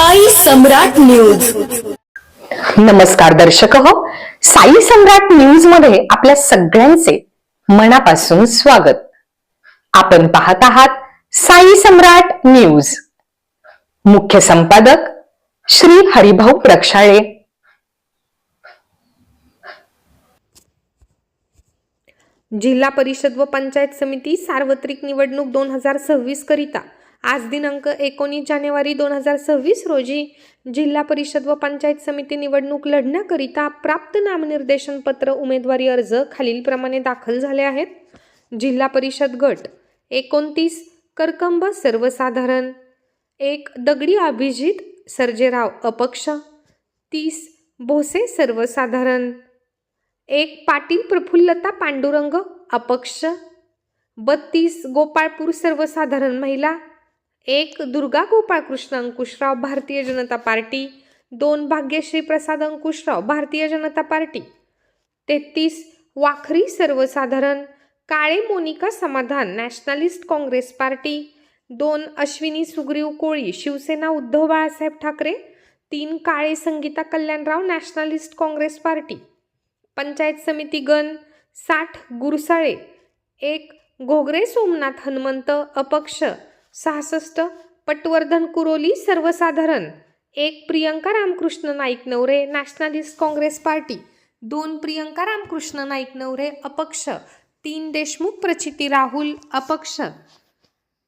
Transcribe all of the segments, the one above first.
साई सम्राट news. नमस्कार दर्शक हो, साई सम्राट न्यूज मध्ये आपल्या सगळ्यांचे मनापासून स्वागत. आपण पाहत आहात साई सम्राट न्यूज. मुख्य संपादक श्री हरिभाऊ प्रक्षाळे. जिल्हा परिषद व पंचायत समिती सार्वत्रिक निवडणूक 2026 करिता आज दिनांक 19 जानेवारी 2026 रोजी जिल्हा परिषद व पंचायत समिती निवडणूक लढण्याकरिता प्राप्त नामनिर्देशन पत्र उमेदवारी अर्ज खालीलप्रमाणे दाखल झाले आहेत. जिल्हा परिषद गट 29 करकंब सर्वसाधारण, 1 दगडी अभिजित सर्जेराव अपक्ष, 30 भोसे सर्वसाधारण, 1 पाटील प्रफुल्लता पांडुरंग अपक्ष, 32 गोपाळपूर सर्वसाधारण महिला, 1 दुर्गा गोपाळकृष्ण अंकुशराव भारतीय जनता पार्टी, 2 भाग्यश्री प्रसाद अंकुशराव भारतीय जनता पार्टी, 33 वाखरी सर्वसाधारण, काळे मोनिका समाधान नॅशनलिस्ट काँग्रेस पार्टी, 2 अश्विनी सुग्रीव कोळी शिवसेना उद्धव बाळासाहेब ठाकरे, 3 काळे संगीता कल्याणराव नॅशनलिस्ट काँग्रेस पार्टी. पंचायत समिती गण 60 गुरसाळे, 1 घोगरे सोमनाथ हनुमंत अपक्ष, 66 पटवर्धन कुरोली सर्वसाधारण, 1 प्रियंका रामकृष्ण नाईक नवरे नॅशनलिस्ट काँग्रेस पार्टी, 2 प्रियंका रामकृष्ण नाईक नवरे अपक्ष, 3 देशमुख प्रचिती राहुल अपक्ष,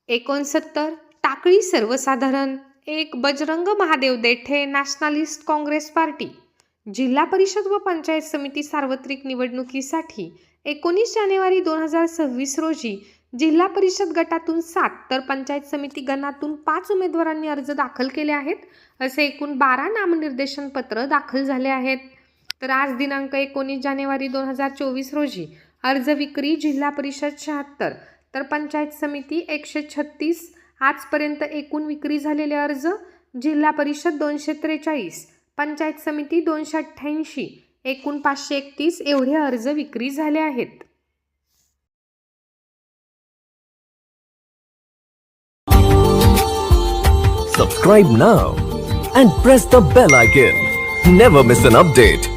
69 टाकळी सर्वसाधारण, 1 बजरंग महादेव देठे नॅशनलिस्ट काँग्रेस पार्टी. जिल्हा परिषद व पंचायत समिती सार्वत्रिक निवडणुकीसाठी 19 जानेवारी 2026 रोजी जिल्हा परिषद गटातून 7 तर पंचायत समिती गणातून 5 उमेदवारांनी अर्ज दाखल केले आहेत. असे एकूण 12 नामनिर्देशन पत्र दाखल झाले आहेत. तर आज दिनांक 19 जानेवारी 2024 रोजी अर्ज विक्री जिल्हा परिषद 76 तर पंचायत समिती 136. आजपर्यंत एकूण विक्री झालेले अर्ज जिल्हा परिषद 243, पंचायत समिती 288, एकूण 531 एवढे अर्ज विक्री झाले आहेत. Subscribe now and press the bell icon. Never miss an update.